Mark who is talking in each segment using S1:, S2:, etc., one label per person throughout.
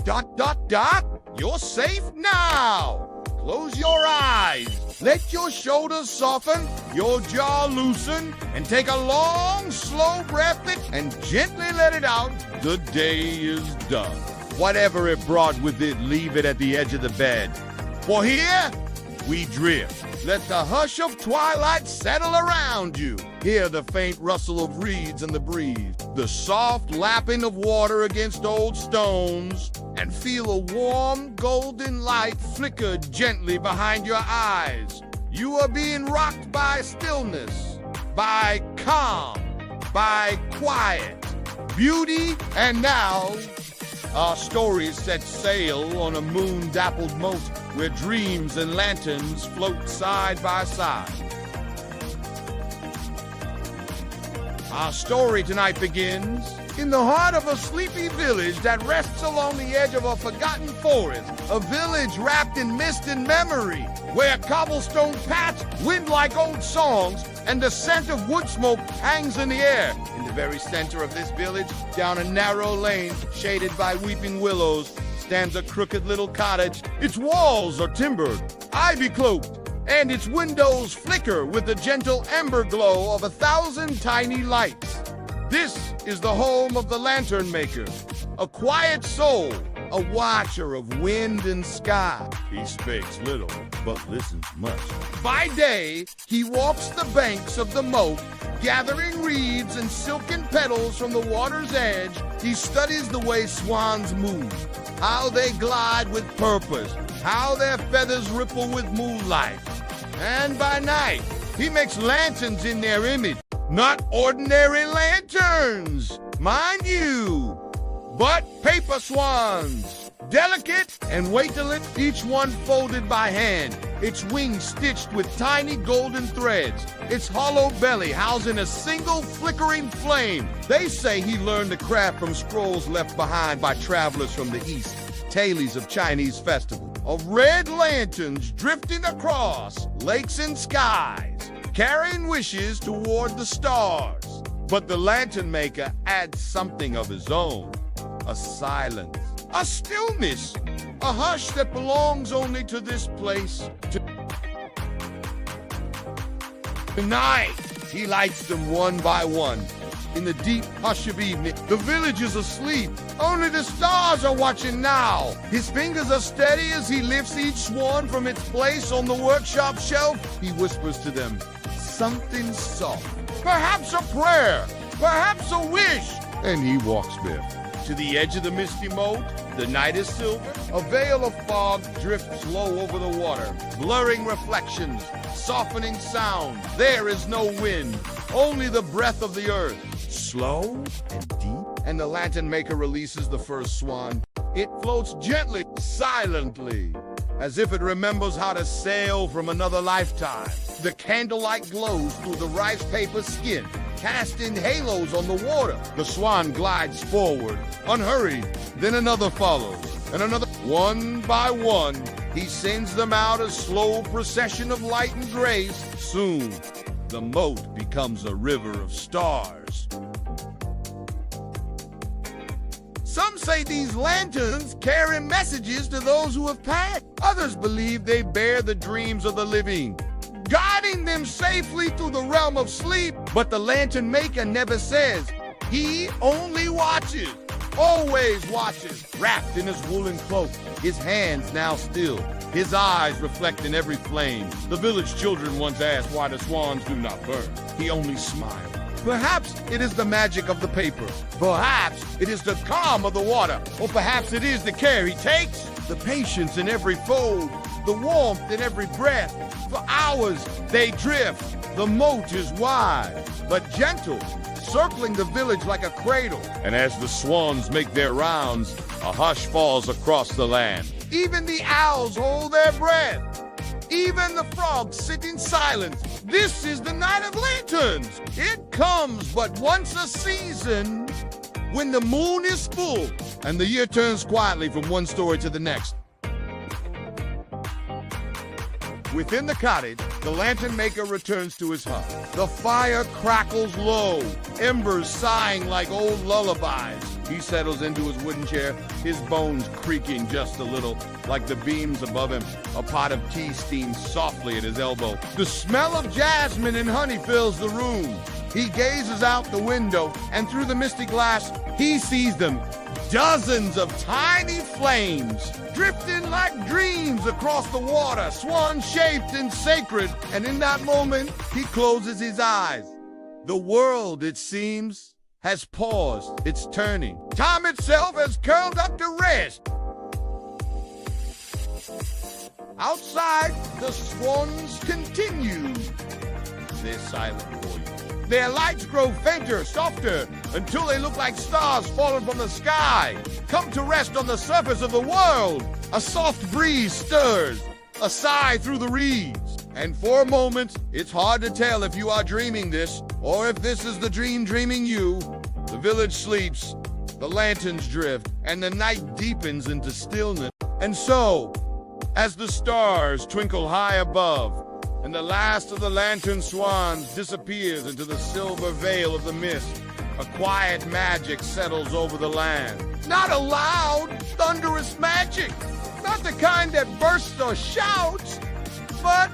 S1: You're safe now. Close your eyes. Let your shoulders soften, your jaw loosen, and take a long, slow breath in and gently let it out. The day is done. Whatever it brought with it, leave it at the edge of the bed. For here, we drift. Let the hush of twilight settle around you. Hear the faint rustle of reeds in the breeze, the soft lapping of water against old stones, and feel a warm golden light flicker gently behind your eyes. You are being rocked by stillness, by calm, by quiet, beauty, and now our story sets sail on a moon-dappled moat where dreams and lanterns float side by side. Our story tonight begins in the heart of a sleepy village that rests along the edge of a forgotten forest, a village wrapped in mist and memory, where cobblestone paths wind like old songs and the scent of wood smoke hangs in the air. In the very center of this village, down a narrow lane shaded by weeping willows, stands a crooked little cottage. Its walls are timbered, ivy-cloaked, and its windows flicker with the gentle ember glow of 1,000 tiny lights. This is the home of the Lantern Maker, a quiet soul, a watcher of wind and sky. He speaks little, but listens much. By day, he walks the banks of the moat, gathering reeds and silken petals from the water's edge. He studies the way swans move, how they glide with purpose, how their feathers ripple with moonlight. And by night, he makes lanterns in their image. Not ordinary lanterns, mind you, but paper swans, delicate and weightless, each one folded by hand, its wings stitched with tiny golden threads, its hollow belly housing a single flickering flame. They say he learned the craft from scrolls left behind by travelers from the east, tales of Chinese festival, of red lanterns drifting across lakes and skies, carrying wishes toward the stars. But the Lantern Maker adds something of his own, a silence, a stillness, a hush that belongs only to this place. Tonight, he lights them one by one. In the deep hush of evening, the village is asleep. Only the stars are watching now. His fingers are steady as he lifts each swan from its place on the workshop shelf. He whispers to them, something soft, perhaps a prayer, perhaps a wish, and he walks barefoot. To the edge of the misty moat, the night is silver. A veil of fog drifts low over the water, blurring reflections, softening sound. There is no wind, only the breath of the earth, slow and deep. And the Lantern Maker releases the first swan. It floats gently, silently, as if it remembers how to sail from another lifetime. The candlelight glows through the rice paper skin, casting halos on the water. The swan glides forward, unhurried, then another follows, and another. One by one, he sends them out a slow procession of light and grace. Soon, the moat becomes a river of stars. Some say these lanterns carry messages to those who have passed. Others believe they bear the dreams of the living, guiding them safely through the realm of sleep. But the Lantern Maker never says. He only watches, always watches, wrapped in his woolen cloak, his hands now still, his eyes reflecting every flame. The village children once asked why the swans do not burn. He only smiled. Perhaps it is the magic of the paper. Perhaps it is the calm of the water. Or perhaps it is the care he takes, the patience in every fold, the warmth in every breath. For hours they drift. The moat is wide, but gentle, circling the village like a cradle. And as the swans make their rounds, a hush falls across the land. Even the owls hold their breath. Even the frogs sit in silence. This is the night of lanterns. It comes but once a season, when the moon is full and the year turns quietly from one story to the next. Within the cottage, the Lantern Maker returns to his hut. The fire crackles low, embers sighing like old lullabies. He settles into his wooden chair, his bones creaking just a little, like the beams above him. A pot of tea steams softly at his elbow. The smell of jasmine and honey fills the room. He gazes out the window, and through the misty glass, he sees them. Dozens of tiny flames, drifting like dreams across the water, swan-shaped and sacred. And in that moment, he closes his eyes. The world, it seems, has paused its turning. Time itself has curled up to rest. Outside, the swans continue their silent voyage. Their lights grow fainter, softer, until they look like stars falling from the sky, come to rest on the surface of the world. A soft breeze stirs, a sigh through the reeds. And for a moment, it's hard to tell if you are dreaming this, or if this is the dream dreaming you. The village sleeps, the lanterns drift, and the night deepens into stillness. And so, as the stars twinkle high above, and the last of the lantern swans disappears into the silver veil of the mist, a quiet magic settles over the land. Not a loud, thunderous magic, not the kind that bursts or shouts, but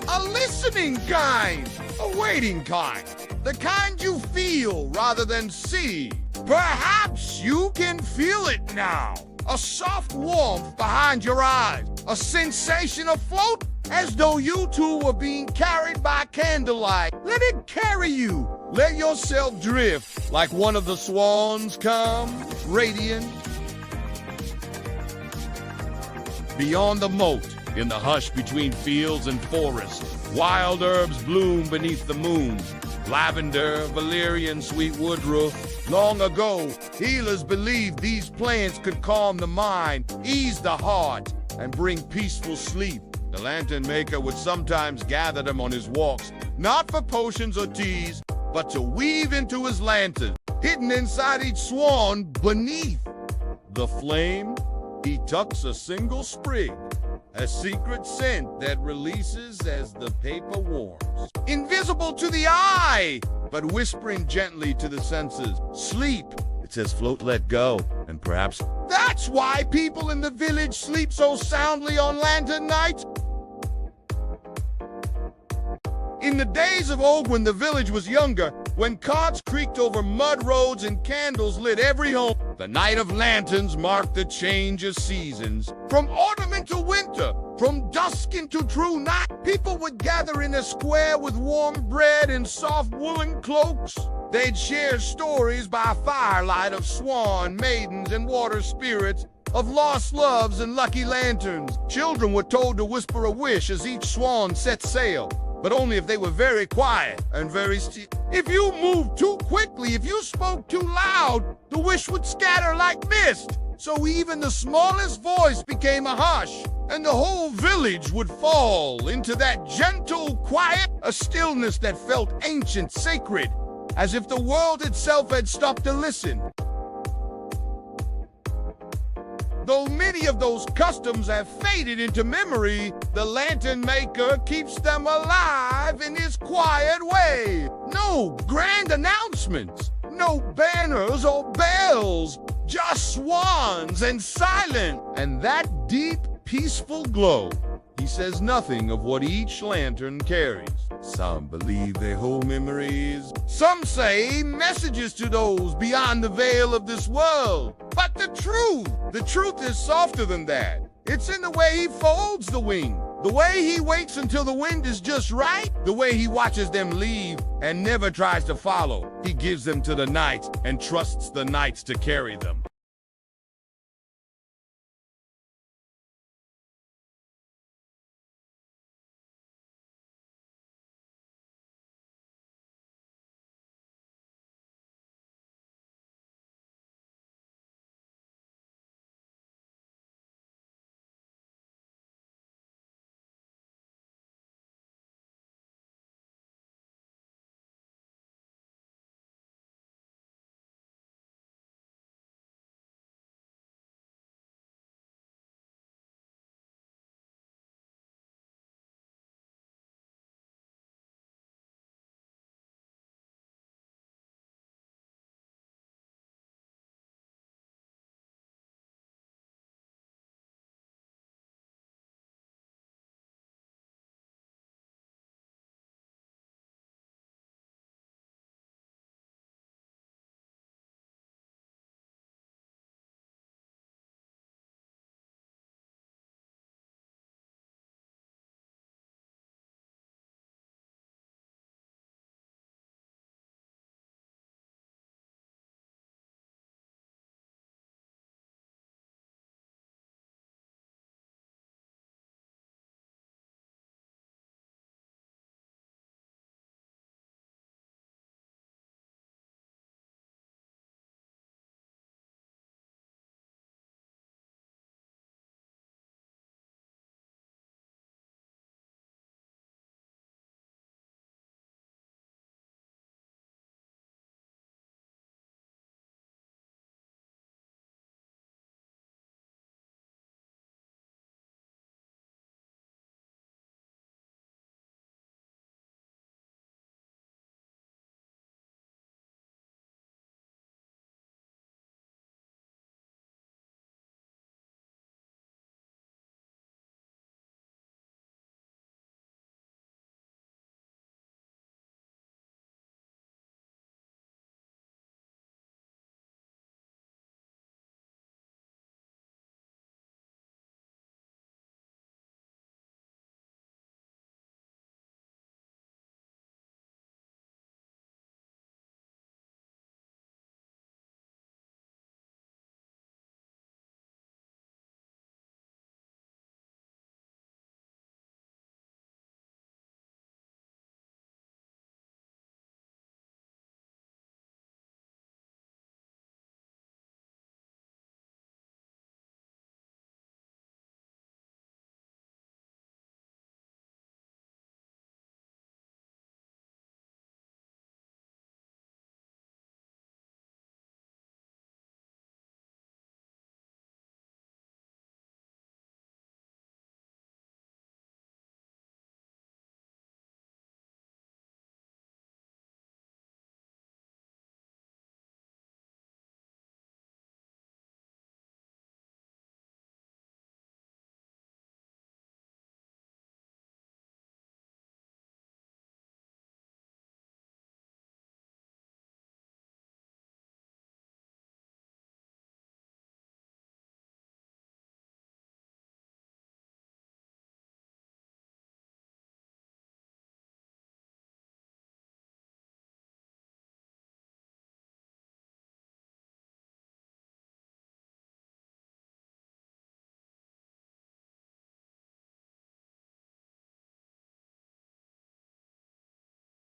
S1: a listening kind, a waiting kind, the kind you feel rather than see. Perhaps you can feel it now. A soft warmth behind your eyes, a sensation afloat as though you two were being carried by candlelight. Let it carry you. Let yourself drift like one of the swans come, radiant. Beyond the moat, in the hush between fields and forests, wild herbs bloom beneath the moon. Lavender, valerian, sweet woodruff. Long ago, healers believed these plants could calm the mind, ease the heart, and bring peaceful sleep. The Lantern Maker would sometimes gather them on his walks, not for potions or teas, but to weave into his lantern. Hidden inside each swan, beneath the flame, he tucks a single sprig, a secret scent that releases as the paper warms. Invisible to the eye, but whispering gently to the senses. Sleep, it says float, let go, and perhaps that's why people in the village sleep so soundly on lantern nights. In the days of old, when the village was younger, when carts creaked over mud roads and candles lit every home, the night of lanterns marked the change of seasons. From autumn into winter, from dusk into true night, people would gather in a square with warm bread and soft woolen cloaks. They'd share stories by firelight of swan, maidens, and water spirits, of lost loves and lucky lanterns. Children were told to whisper a wish as each swan set sail, but only if they were very quiet and very still. If you moved too quickly, if you spoke too loud, the wish would scatter like mist. So even the smallest voice became a hush, and the whole village would fall into that gentle quiet, a stillness that felt ancient, sacred, as if the world itself had stopped to listen. Though many of those customs have faded into memory, the Lantern Maker keeps them alive in his quiet way. No grand announcements, no banners or bells, just swans and silence, and that deep, peaceful glow. He says nothing of what each lantern carries. Some believe they hold memories. Some say messages to those beyond the veil of this world. But the truth is softer than that. It's in the way he folds the wing, the way he waits until the wind is just right, the way he watches them leave and never tries to follow. He gives them to the night and trusts the nights to carry them.